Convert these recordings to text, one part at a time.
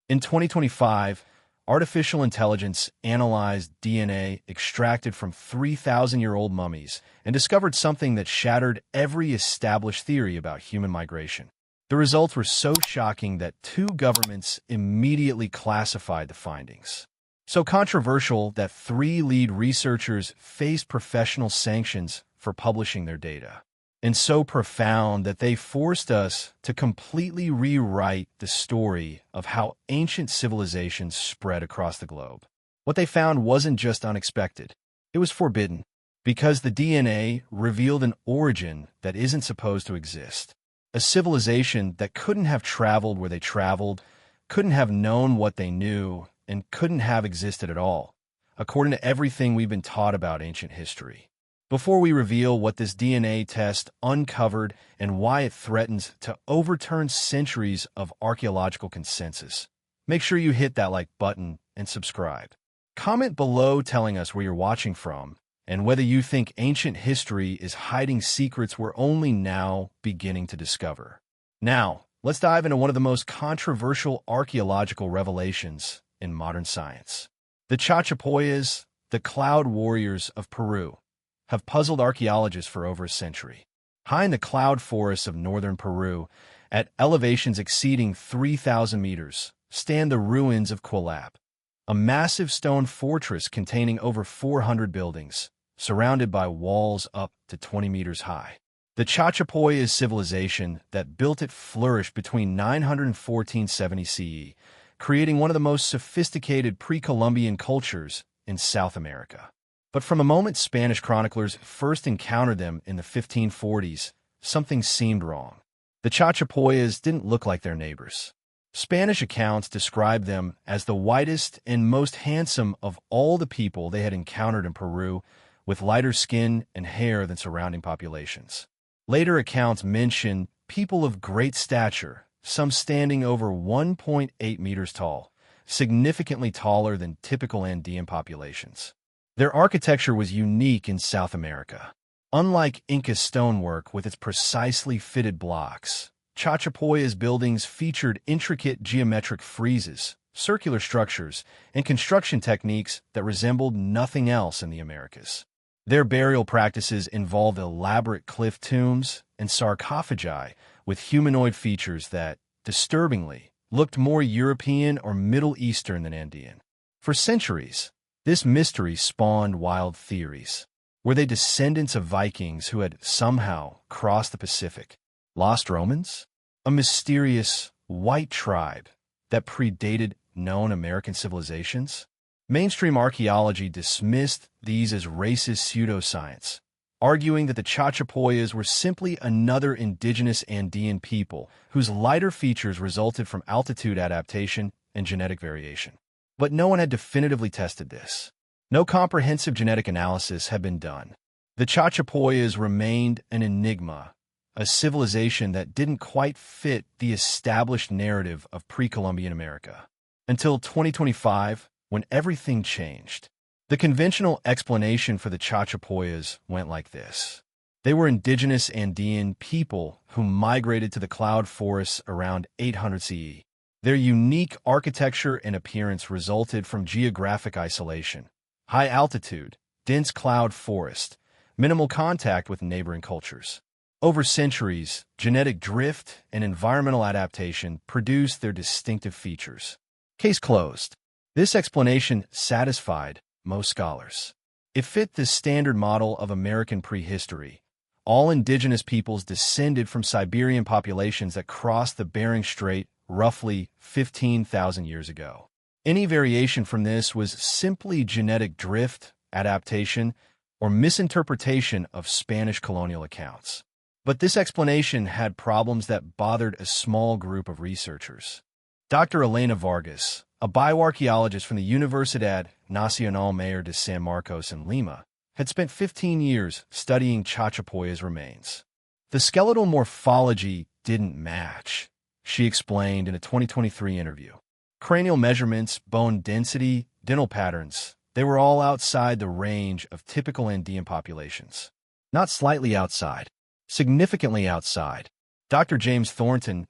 In 2025, artificial intelligence analyzed DNA extracted from 3,000-year-old mummies and discovered something that shattered every established theory about human migration. The results were so shocking that two governments immediately classified the findings. So controversial that three lead researchers faced professional sanctions for publishing their data. And so profound that they forced us to completely rewrite the story of how ancient civilizations spread across the globe. What they found wasn't just unexpected, it was forbidden, because the DNA revealed an origin that isn't supposed to exist. A civilization that couldn't have traveled where they traveled, couldn't have known what they knew, and couldn't have existed at all, according to everything we've been taught about ancient history. Before we reveal what this DNA test uncovered and why it threatens to overturn centuries of archaeological consensus, make sure you hit that like button and subscribe. Comment below telling us where you're watching from and whether you think ancient history is hiding secrets we're only now beginning to discover. Now, let's dive into one of the most controversial archaeological revelations in modern science. The Chachapoyas, the cloud warriors of Peru, have puzzled archaeologists for over a century. High in the cloud forests of northern Peru, at elevations exceeding 3,000 meters, stand the ruins of Quilap, a massive stone fortress containing over 400 buildings, surrounded by walls up to 20 meters high. The Chachapoyas civilization that built it flourished between 900 and 1470 CE, creating one of the most sophisticated pre-Columbian cultures in South America. But from the moment Spanish chroniclers first encountered them in the 1540s, something seemed wrong. The Chachapoyas didn't look like their neighbors. Spanish accounts described them as the whitest and most handsome of all the people they had encountered in Peru, with lighter skin and hair than surrounding populations. Later accounts mention people of great stature, some standing over 1.8 meters tall, significantly taller than typical Andean populations. Their architecture was unique in South America. Unlike Inca stonework with its precisely fitted blocks, Chachapoya's buildings featured intricate geometric friezes, circular structures, and construction techniques that resembled nothing else in the Americas. Their burial practices involved elaborate cliff tombs and sarcophagi with humanoid features that, disturbingly, looked more European or Middle Eastern than Andean. For centuries, this mystery spawned wild theories. Were they descendants of Vikings who had somehow crossed the Pacific? Lost Romans? A mysterious white tribe that predated known American civilizations? Mainstream archaeology dismissed these as racist pseudoscience, arguing that the Chachapoyas were simply another indigenous Andean people whose lighter features resulted from altitude adaptation and genetic variation. But no one had definitively tested this. No comprehensive genetic analysis had been done. The Chachapoyas remained an enigma, a civilization that didn't quite fit the established narrative of pre-Columbian America. Until 2025, when everything changed. The conventional explanation for the Chachapoyas went like this. They were indigenous Andean people who migrated to the cloud forests around 800 CE. Their unique architecture and appearance resulted from geographic isolation, high altitude, dense cloud forest, minimal contact with neighboring cultures. Over centuries, genetic drift and environmental adaptation produced their distinctive features. Case closed. This explanation satisfied most scholars. It fit the standard model of American prehistory. All indigenous peoples descended from Siberian populations that crossed the Bering Strait roughly 15,000 years ago. Any variation from this was simply genetic drift, adaptation, or misinterpretation of Spanish colonial accounts. But this explanation had problems that bothered a small group of researchers. Dr. Elena Vargas, a bioarchaeologist from the Universidad Nacional Mayor de San Marcos in Lima, had spent 15 years studying Chachapoya's remains. The skeletal morphology didn't match, she explained in a 2023 interview. Cranial measurements, bone density, dental patterns, they were all outside the range of typical Andean populations. Not slightly outside, significantly outside. Dr. James Thornton,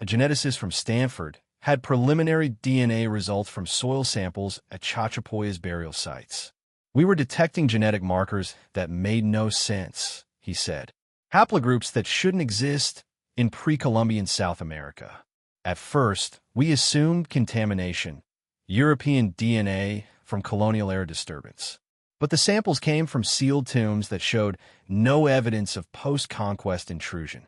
a geneticist from Stanford, had preliminary DNA results from soil samples at Chachapoyas burial sites. "We were detecting genetic markers that made no sense," he said. "Haplogroups that shouldn't exist in pre-Columbian South America. At first, we assumed contamination, European DNA from colonial-era disturbance. But the samples came from sealed tombs that showed no evidence of post-conquest intrusion."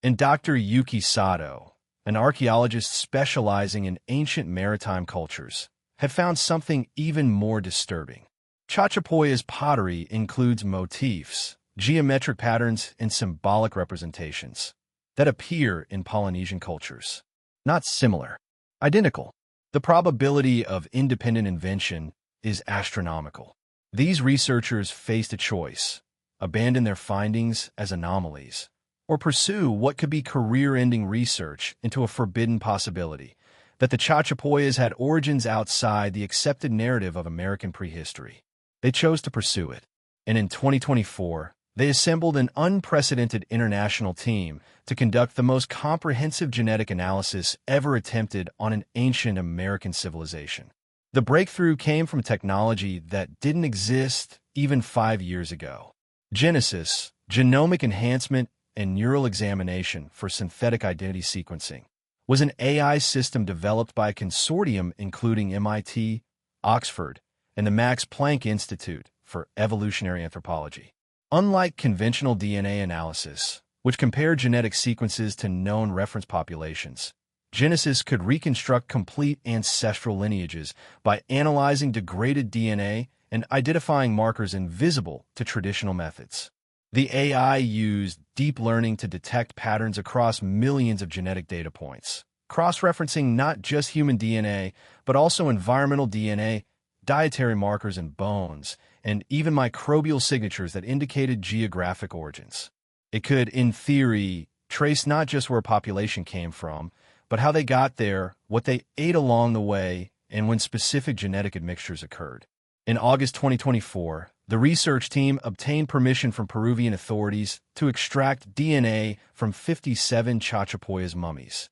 And Dr. Yuki Sato, an archaeologist specializing in ancient maritime cultures, had found something even more disturbing. Chachapoya's pottery includes motifs, geometric patterns, and symbolic representations that appear in Polynesian cultures. Not similar, identical. The probability of independent invention is astronomical. These researchers faced a choice: abandon their findings as anomalies, or pursue what could be career-ending research into a forbidden possibility that the Chachapoyas had origins outside the accepted narrative of American prehistory. They chose to pursue it, and in 2024, they assembled an unprecedented international team to conduct the most comprehensive genetic analysis ever attempted on an ancient American civilization. The breakthrough came from technology that didn't exist even 5 years ago. Genesis, genomic enhancement and neural examination for synthetic identity sequencing, was an AI system developed by a consortium including MIT, Oxford, and the Max Planck Institute for Evolutionary Anthropology. Unlike conventional DNA analysis, which compared genetic sequences to known reference populations, Genesis could reconstruct complete ancestral lineages by analyzing degraded DNA and identifying markers invisible to traditional methods. The AI used deep learning to detect patterns across millions of genetic data points, cross-referencing not just human DNA, but also environmental DNA, dietary markers in bones, and even microbial signatures that indicated geographic origins. It could, in theory, trace not just where a population came from, but how they got there, what they ate along the way, and when specific genetic admixtures occurred. In August 2024, the research team obtained permission from Peruvian authorities to extract DNA from 57 Chachapoyas mummies,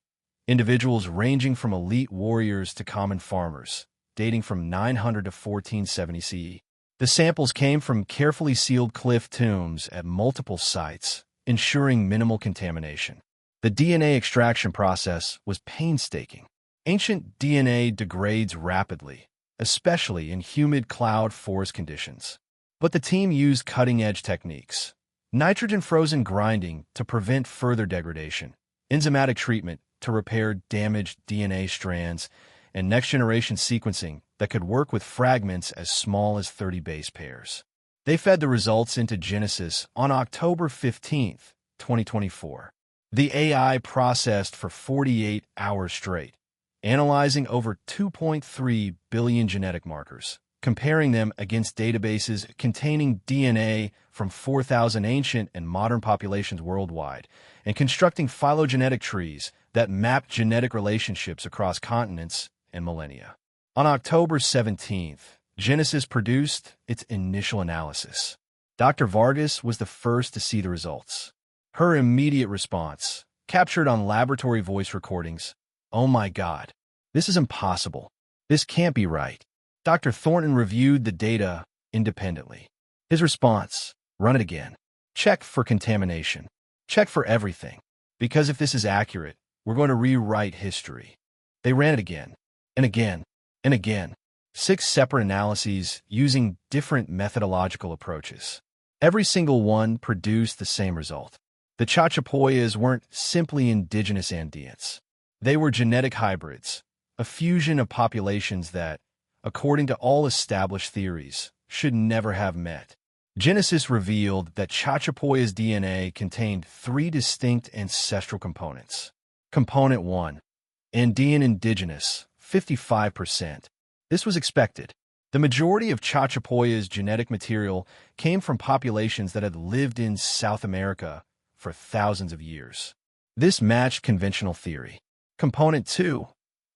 individuals ranging from elite warriors to common farmers, dating from 900 to 1470 CE. The samples came from carefully sealed cliff tombs at multiple sites, ensuring minimal contamination. The DNA extraction process was painstaking. Ancient DNA degrades rapidly, especially in humid cloud forest conditions. But the team used cutting-edge techniques: nitrogen-frozen grinding to prevent further degradation, enzymatic treatment to repair damaged DNA strands, and next-generation sequencing that could work with fragments as small as 30 base pairs. They fed the results into Genesis on October 15, 2024. The AI processed for 48 hours straight, analyzing over 2.3 billion genetic markers, comparing them against databases containing DNA from 4,000 ancient and modern populations worldwide, and constructing phylogenetic trees that map genetic relationships across continents and millennia. On October 17th, Genesis produced its initial analysis. Dr. Vargas was the first to see the results. Her immediate response, captured on laboratory voice recordings: "Oh my God, this is impossible. This can't be right." Dr. Thornton reviewed the data independently. His response: "Run it again. Check for contamination. Check for everything. Because if this is accurate, we're going to rewrite history." They ran it again, and again, and again. 6 separate analyses using different methodological approaches. Every single one produced the same result. The Chachapoyas weren't simply indigenous Andeans. They were genetic hybrids, a fusion of populations that, according to all established theories, should never have met. Genesis revealed that Chachapoya's DNA contained 3 distinct ancestral components. Component 1, Andean indigenous, 55%. This was expected. The majority of Chachapoya's genetic material came from populations that had lived in South America for thousands of years. This matched conventional theory. Component 2,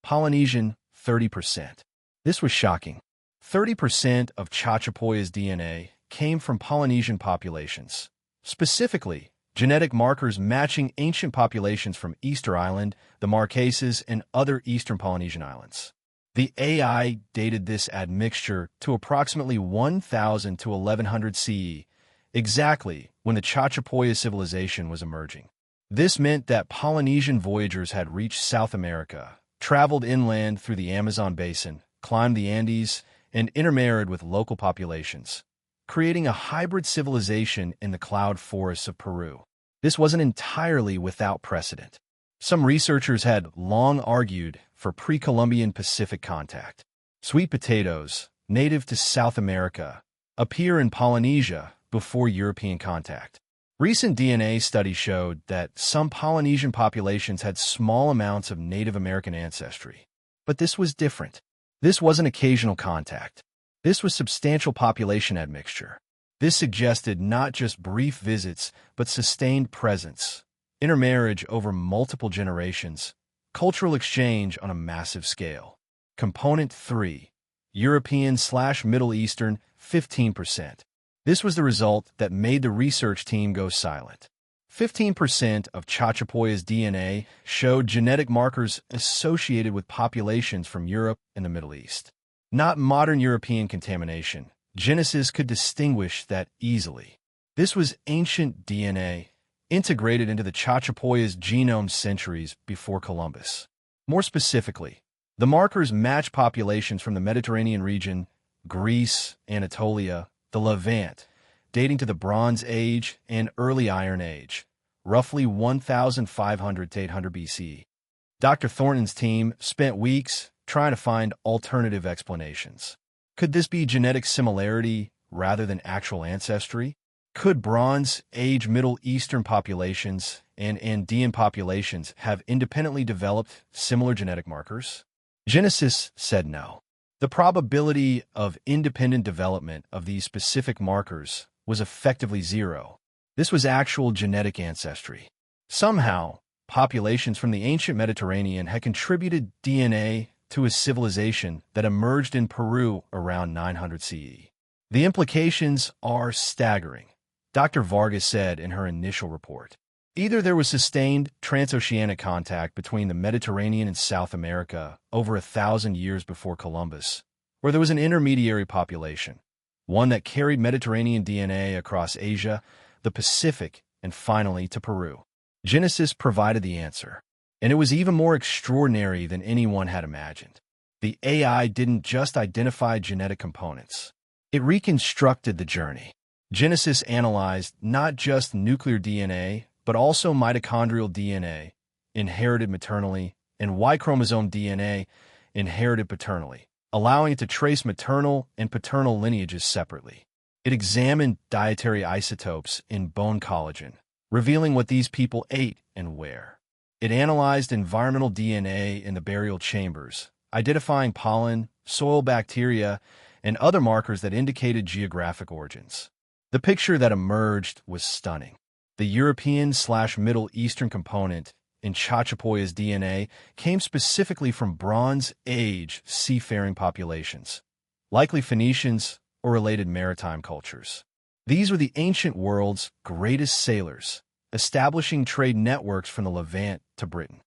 Polynesian, 30%. This was shocking. 30% of Chachapoya's DNA came from Polynesian populations, specifically genetic markers matching ancient populations from Easter Island, the Marquesas, and other eastern Polynesian islands. The AI dated this admixture to approximately 1000 to 1100 CE, exactly when the Chachapoya civilization was emerging. This meant that Polynesian voyagers had reached South America, traveled inland through the Amazon basin, climbed the Andes, and intermarried with local populations, creating a hybrid civilization in the cloud forests of Peru. This wasn't entirely without precedent. Some researchers had long argued for pre-Columbian Pacific contact. Sweet potatoes, native to South America, appear in Polynesia before European contact. Recent DNA studies showed that some Polynesian populations had small amounts of Native American ancestry. But this was different. This wasn't occasional contact. This was substantial population admixture. This suggested not just brief visits, but sustained presence, intermarriage over multiple generations, cultural exchange on a massive scale. Component 3. European/Middle Eastern, 15%. This was the result that made the research team go silent. 15% of Chachapoya's DNA showed genetic markers associated with populations from Europe and the Middle East. Not modern European contamination. Genesis could distinguish that easily. This was ancient DNA, integrated into the Chachapoya's genome centuries before Columbus. More specifically, the markers match populations from the Mediterranean region, Greece, Anatolia, the Levant, dating to the Bronze Age and Early Iron Age, roughly 1500 to 800 BCE. Dr. Thornton's team spent weeks trying to find alternative explanations. Could this be genetic similarity rather than actual ancestry? Could Bronze Age Middle Eastern populations and Andean populations have independently developed similar genetic markers? Genesis said no. The probability of independent development of these specific markers was effectively zero. This was actual genetic ancestry. Somehow, populations from the ancient Mediterranean had contributed DNA to a civilization that emerged in Peru around 900 CE. The implications are staggering, Dr. Vargas said in her initial report. Either there was sustained transoceanic contact between the Mediterranean and South America over 1,000 years before Columbus, or there was an intermediary population, one that carried Mediterranean DNA across Asia, the Pacific, and finally to Peru. Genesis provided the answer, and it was even more extraordinary than anyone had imagined. The AI didn't just identify genetic components. It reconstructed the journey. Genesis analyzed not just nuclear DNA, but also mitochondrial DNA, inherited maternally, and Y chromosome DNA, inherited paternally, allowing it to trace maternal and paternal lineages separately. It examined dietary isotopes in bone collagen, revealing what these people ate and where. It analyzed environmental DNA in the burial chambers, identifying pollen, soil bacteria, and other markers that indicated geographic origins. The picture that emerged was stunning. The European/Middle Eastern component in Chachapoya's DNA came specifically from Bronze Age seafaring populations, likely Phoenicians or related maritime cultures. These were the ancient world's greatest sailors, establishing trade networks from the Levant to Britain.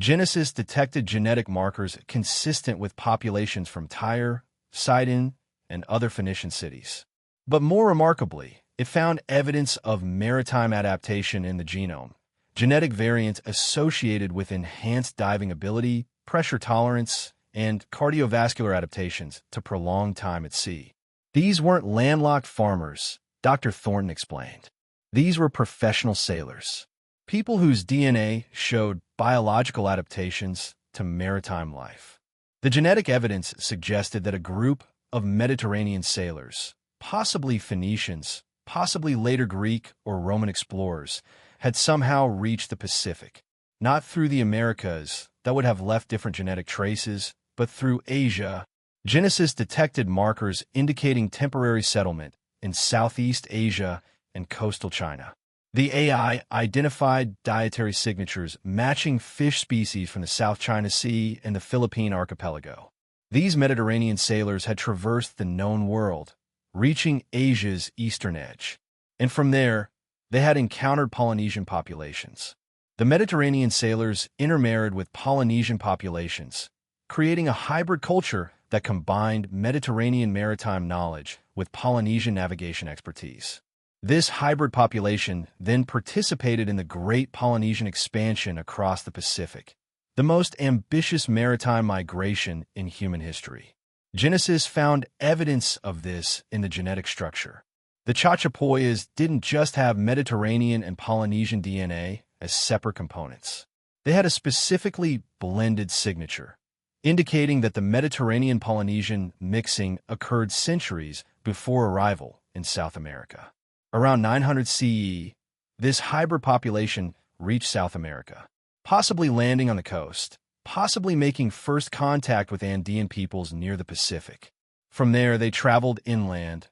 Genesis detected genetic markers consistent with populations from Tyre, Sidon, and other Phoenician cities. But more remarkably, it found evidence of maritime adaptation in the genome, genetic variants associated with enhanced diving ability, pressure tolerance, and cardiovascular adaptations to prolonged time at sea. These weren't landlocked farmers, Dr. Thornton explained. These were professional sailors, people whose DNA showed biological adaptations to maritime life. The genetic evidence suggested that a group of Mediterranean sailors, possibly Phoenicians, possibly later Greek or Roman explorers, had somehow reached the Pacific, not through the Americas that would have left different genetic traces, but through Asia. Genesis detected markers indicating temporary settlement in Southeast Asia and coastal China. The AI identified dietary signatures matching fish species from the South China Sea and the Philippine archipelago. These Mediterranean sailors had traversed the known world, reaching Asia's eastern edge. And from there, they had encountered Polynesian populations. The Mediterranean sailors intermarried with Polynesian populations, creating a hybrid culture that combined Mediterranean maritime knowledge with Polynesian navigation expertise. This hybrid population then participated in the Great Polynesian Expansion across the Pacific, the most ambitious maritime migration in human history. Genesis found evidence of this in the genetic structure. The Chachapoyas didn't just have Mediterranean and Polynesian DNA as separate components. They had a specifically blended signature, indicating that the Mediterranean-Polynesian mixing occurred centuries before arrival in South America. Around 900 CE, this hybrid population reached South America, possibly landing on the coast, possibly making first contact with Andean peoples near the Pacific. From there, they traveled inland,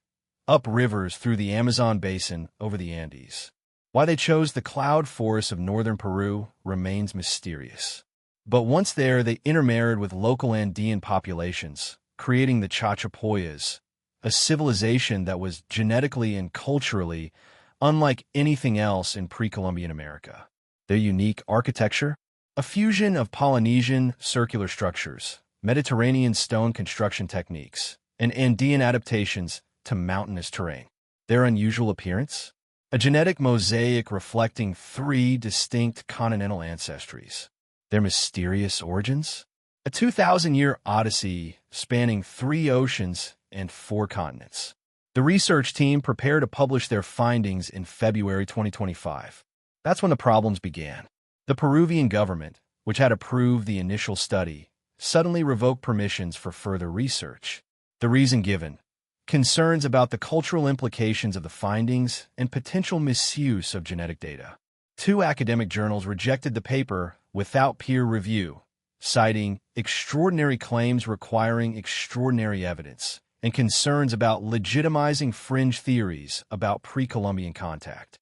up rivers through the Amazon basin over the Andes. Why they chose the cloud forests of northern Peru remains mysterious. But once there, they intermarried with local Andean populations, creating the Chachapoyas, a civilization that was genetically and culturally unlike anything else in pre-Columbian America. Their unique architecture, a fusion of Polynesian circular structures, Mediterranean stone construction techniques, and Andean adaptations to mountainous terrain. Their unusual appearance, a genetic mosaic reflecting three distinct continental ancestries. Their mysterious origins, a 2,000-year odyssey spanning 3 oceans and 4 continents. The research team prepared to publish their findings in February 2025. That's when the problems began. The Peruvian government, which had approved the initial study, suddenly revoked permissions for further research. The reason given: concerns about the cultural implications of the findings and potential misuse of genetic data. 2 academic journals rejected the paper without peer review, citing extraordinary claims requiring extraordinary evidence and concerns about legitimizing fringe theories about pre-Columbian contact.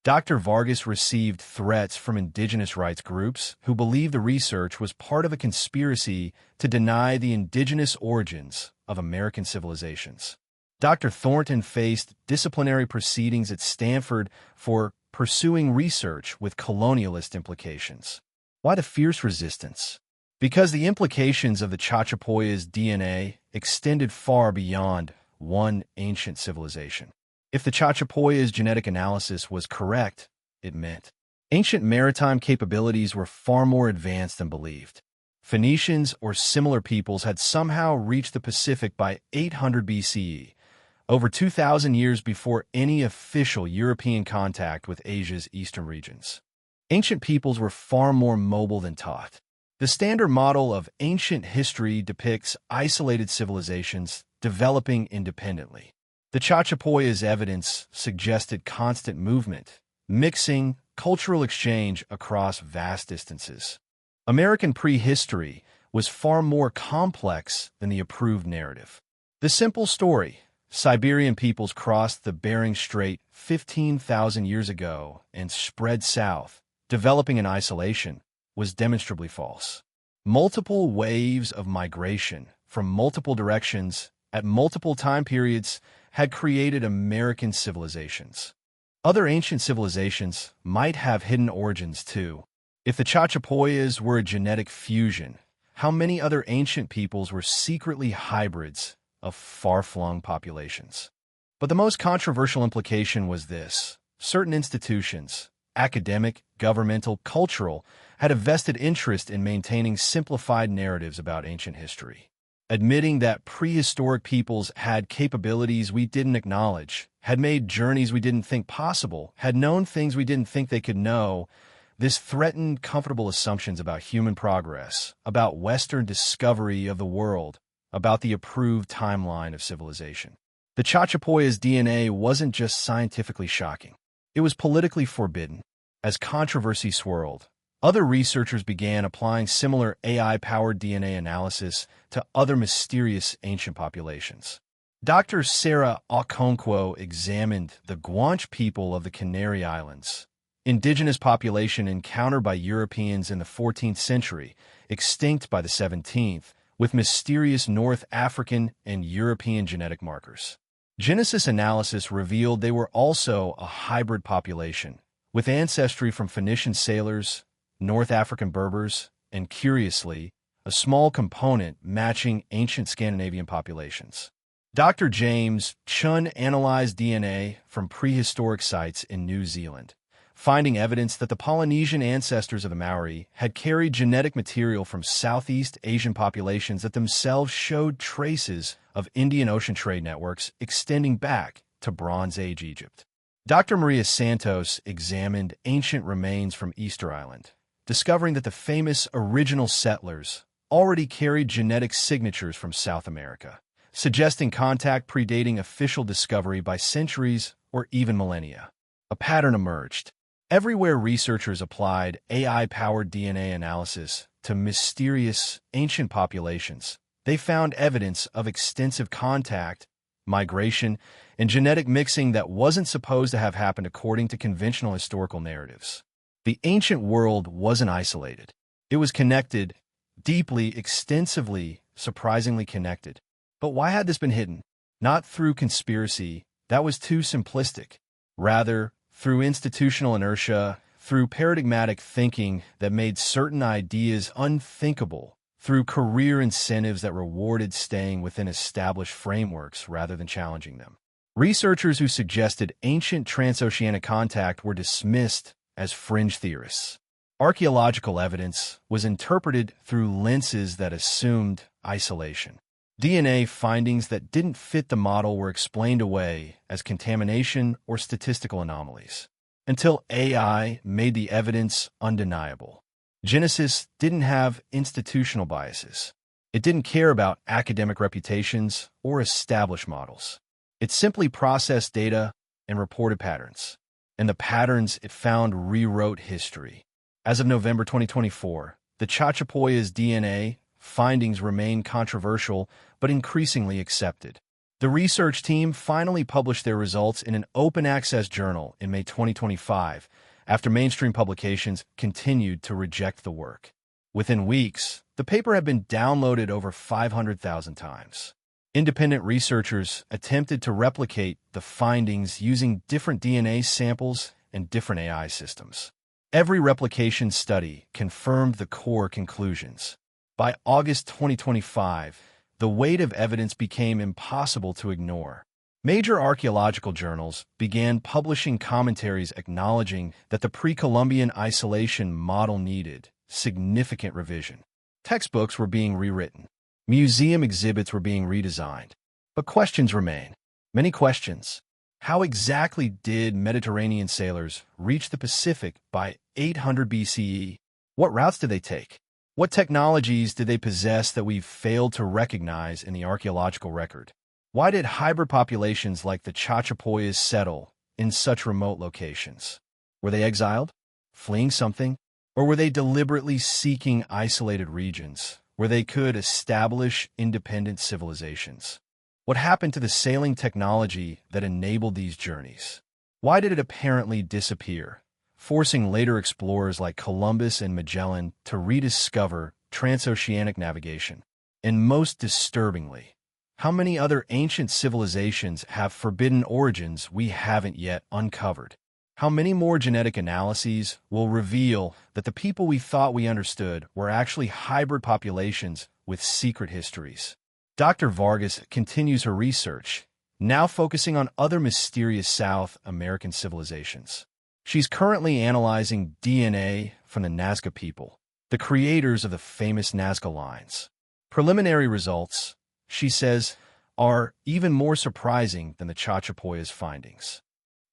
Dr. Vargas received threats from indigenous rights groups who believed the research was part of a conspiracy to deny the indigenous origins of American civilizations. Dr. Thornton faced disciplinary proceedings at Stanford for pursuing research with colonialist implications. Why the fierce resistance? Because the implications of the Chachapoyas' DNA extended far beyond one ancient civilization. If the Chachapoyas' genetic analysis was correct, it meant ancient maritime capabilities were far more advanced than believed. Phoenicians or similar peoples had somehow reached the Pacific by 800 BCE, over 2,000 years before any official European contact with Asia's eastern regions. Ancient peoples were far more mobile than taught. The standard model of ancient history depicts isolated civilizations developing independently. The Chachapoyas' evidence suggested constant movement, mixing, cultural exchange across vast distances. American prehistory was far more complex than the approved narrative. The simple story: Siberian peoples crossed the Bering Strait 15,000 years ago and spread south, developing in isolation, was demonstrably false. Multiple waves of migration from multiple directions at multiple time periods had created American civilizations. Other ancient civilizations might have hidden origins too. If the Chachapoyas were a genetic fusion, how many other ancient peoples were secretly hybrids of far-flung populations? But the most controversial implication was this: certain institutions, academic, governmental, cultural, had a vested interest in maintaining simplified narratives about ancient history. Admitting that prehistoric peoples had capabilities we didn't acknowledge, had made journeys we didn't think possible, had known things we didn't think they could know, this threatened comfortable assumptions about human progress, about Western discovery of the world, about the approved timeline of civilization. The Chachapoyas' DNA wasn't just scientifically shocking. It was politically forbidden. As controversy swirled, other researchers began applying similar AI-powered DNA analysis to other mysterious ancient populations. Dr. Sarah Okonkwo examined the Guanche people of the Canary Islands, indigenous population encountered by Europeans in the 14th century, extinct by the 17th, with mysterious North African and European genetic markers. Genesis analysis revealed they were also a hybrid population, with ancestry from Phoenician sailors, North African Berbers, and curiously, a small component matching ancient Scandinavian populations. Dr. James Chun analyzed DNA from prehistoric sites in New Zealand, finding evidence that the Polynesian ancestors of the Maori had carried genetic material from Southeast Asian populations that themselves showed traces of Indian Ocean trade networks extending back to Bronze Age Egypt. Dr. Maria Santos examined ancient remains from Easter Island, discovering that the famous original settlers already carried genetic signatures from South America, suggesting contact predating official discovery by centuries or even millennia. A pattern emerged. Everywhere researchers applied AI-powered DNA analysis to mysterious ancient populations, they found evidence of extensive contact, migration, and genetic mixing that wasn't supposed to have happened according to conventional historical narratives. The ancient world wasn't isolated. It was connected, deeply, extensively, surprisingly connected. But why had this been hidden? Not through conspiracy, that was too simplistic. Rather, through institutional inertia, through paradigmatic thinking that made certain ideas unthinkable, through career incentives that rewarded staying within established frameworks rather than challenging them. Researchers who suggested ancient transoceanic contact were dismissed as fringe theorists. Archaeological evidence was interpreted through lenses that assumed isolation. DNA findings that didn't fit the model were explained away as contamination or statistical anomalies, until AI made the evidence undeniable. Genesis didn't have institutional biases. It didn't care about academic reputations or established models. It simply processed data and reported patterns. And the patterns it found rewrote history. As of November 2024, the Chachapoyas' DNA findings remain controversial but increasingly accepted. The research team finally published their results in an open-access journal in May 2025, after mainstream publications continued to reject the work. Within weeks, the paper had been downloaded over 500,000 times. Independent researchers attempted to replicate the findings using different DNA samples and different AI systems. Every replication study confirmed the core conclusions. By August 2025, the weight of evidence became impossible to ignore. Major archaeological journals began publishing commentaries acknowledging that the pre-Columbian isolation model needed significant revision. Textbooks were being rewritten. Museum exhibits were being redesigned. But questions remain. Many questions. How exactly did Mediterranean sailors reach the Pacific by 800 BCE? What routes did they take? What technologies did they possess that we've failed to recognize in the archaeological record? Why did hybrid populations like the Chachapoyas settle in such remote locations? Were they exiled, fleeing something, or were they deliberately seeking isolated regions where they could establish independent civilizations? What happened to the sailing technology that enabled these journeys? Why did it apparently disappear, forcing later explorers like Columbus and Magellan to rediscover transoceanic navigation? And most disturbingly, how many other ancient civilizations have forbidden origins we haven't yet uncovered? How many more genetic analyses will reveal that the people we thought we understood were actually hybrid populations with secret histories? Dr. Vargas continues her research, now focusing on other mysterious South American civilizations. She's currently analyzing DNA from the Nazca people, the creators of the famous Nazca lines. Preliminary results, she says, are even more surprising than the Chachapoyas' findings.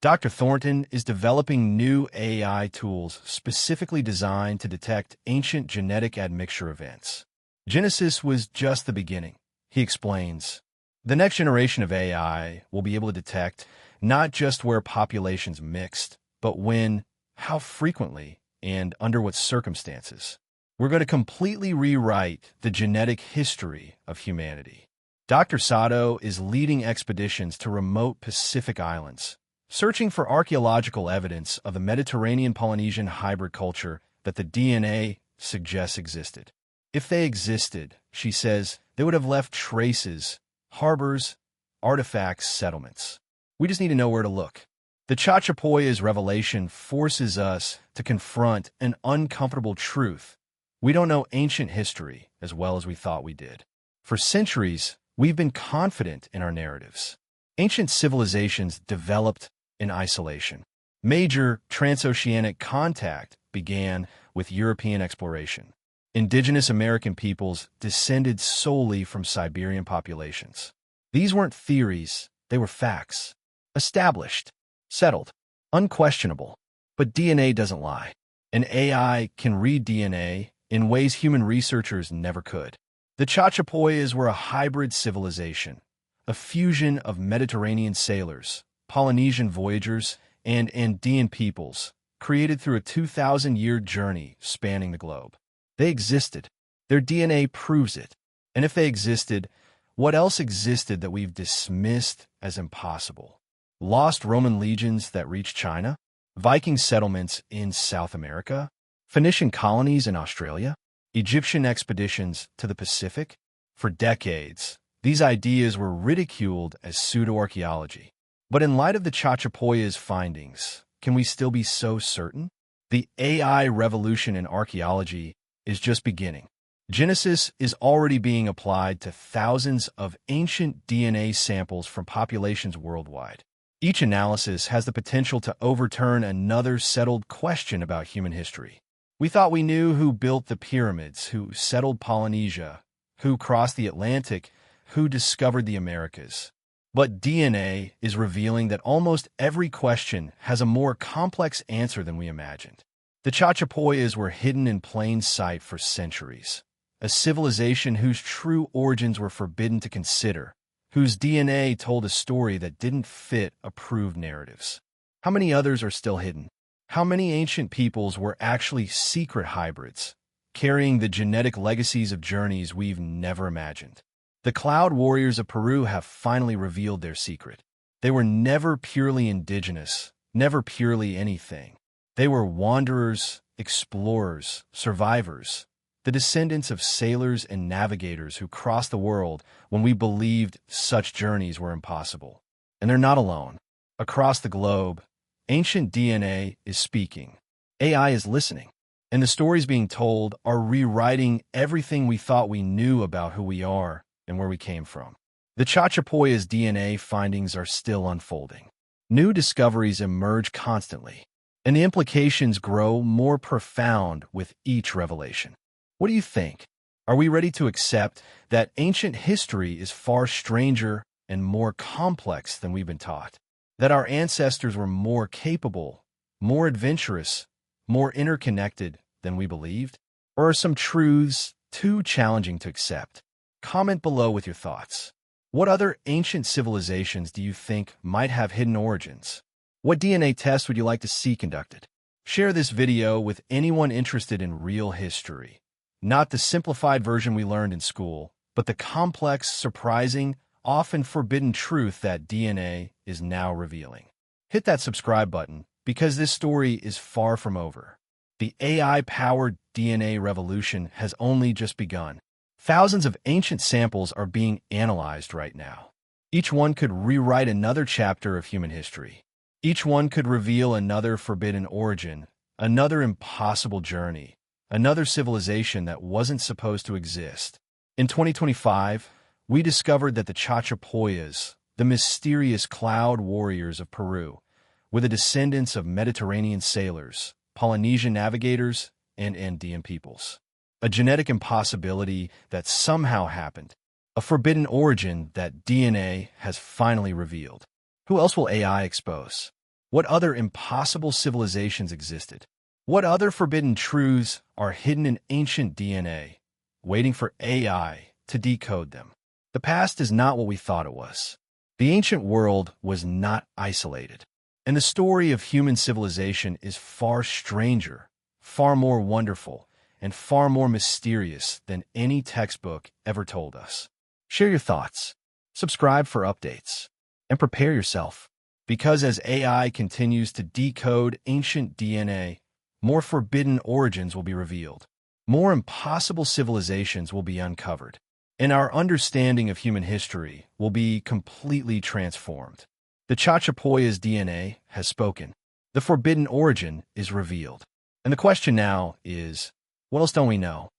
Dr. Thornton is developing new AI tools specifically designed to detect ancient genetic admixture events. Genesis was just the beginning, he explains. The next generation of AI will be able to detect not just where populations mixed, but when, how frequently, and under what circumstances. We're going to completely rewrite the genetic history of humanity. Dr. Sato is leading expeditions to remote Pacific islands, searching for archaeological evidence of the Mediterranean Polynesian hybrid culture that the DNA suggests existed. If they existed, she says, they would have left traces, harbors, artifacts, settlements. We just need to know where to look. The Chachapoyas revelation forces us to confront an uncomfortable truth. We don't know ancient history as well as we thought we did. For centuries, we've been confident in our narratives. Ancient civilizations developed in isolation. Major transoceanic contact began with European exploration. Indigenous American peoples descended solely from Siberian populations. These weren't theories, they were facts. Established, settled, unquestionable. But DNA doesn't lie. An AI can read DNA in ways human researchers never could. The Chachapoyas were a hybrid civilization, a fusion of Mediterranean sailors, Polynesian voyagers, and Andean peoples, created through a 2,000-year journey spanning the globe. They existed. Their DNA proves it. And if they existed, what else existed that we've dismissed as impossible? Lost Roman legions that reached China? Viking settlements in South America? Phoenician colonies in Australia? Egyptian expeditions to the Pacific? For decades, these ideas were ridiculed as pseudo-archaeology. But in light of the Chachapoyas' findings, can we still be so certain? The AI revolution in archaeology is just beginning. Genesis is already being applied to thousands of ancient DNA samples from populations worldwide. Each analysis has the potential to overturn another settled question about human history. We thought we knew who built the pyramids, who settled Polynesia, who crossed the Atlantic, who discovered the Americas. But DNA is revealing that almost every question has a more complex answer than we imagined. The Chachapoyas were hidden in plain sight for centuries, a civilization whose true origins were forbidden to consider, whose DNA told a story that didn't fit approved narratives. How many others are still hidden? How many ancient peoples were actually secret hybrids, carrying the genetic legacies of journeys we've never imagined? The cloud warriors of Peru have finally revealed their secret. They were never purely indigenous, never purely anything. They were wanderers, explorers, survivors, the descendants of sailors and navigators who crossed the world when we believed such journeys were impossible. And they're not alone. Across the globe, ancient DNA is speaking. AI is listening. And the stories being told are rewriting everything we thought we knew about who we are and where we came from. The Chachapoyas' DNA findings are still unfolding. New discoveries emerge constantly, and the implications grow more profound with each revelation. What do you think? Are we ready to accept that ancient history is far stranger and more complex than we've been taught? That our ancestors were more capable, more adventurous, more interconnected than we believed? Or are some truths too challenging to accept? Comment below with your thoughts. What other ancient civilizations do you think might have hidden origins? What DNA tests would you like to see conducted? Share this video with anyone interested in real history. Not the simplified version we learned in school, but the complex, surprising, often forbidden truth that DNA is now revealing. Hit that subscribe button because this story is far from over. The AI-powered DNA revolution has only just begun. Thousands of ancient samples are being analyzed right now. Each one could rewrite another chapter of human history. Each one could reveal another forbidden origin, another impossible journey, another civilization that wasn't supposed to exist. In 2025, we discovered that the Chachapoyas, the mysterious cloud warriors of Peru, were the descendants of Mediterranean sailors, Polynesian navigators, and Andean peoples. A genetic impossibility that somehow happened. A forbidden origin that DNA has finally revealed. Who else will AI expose? What other impossible civilizations existed? What other forbidden truths are hidden in ancient DNA, waiting for AI to decode them? The past is not what we thought it was. The ancient world was not isolated. And the story of human civilization is far stranger, far more wonderful, and far more mysterious than any textbook ever told us. Share your thoughts, subscribe for updates, and prepare yourself. Because as AI continues to decode ancient DNA, more forbidden origins will be revealed. More impossible civilizations will be uncovered. and our understanding of human history will be completely transformed. The Chachapoya's DNA has spoken. The forbidden origin is revealed. And the question now is, what else don't we know?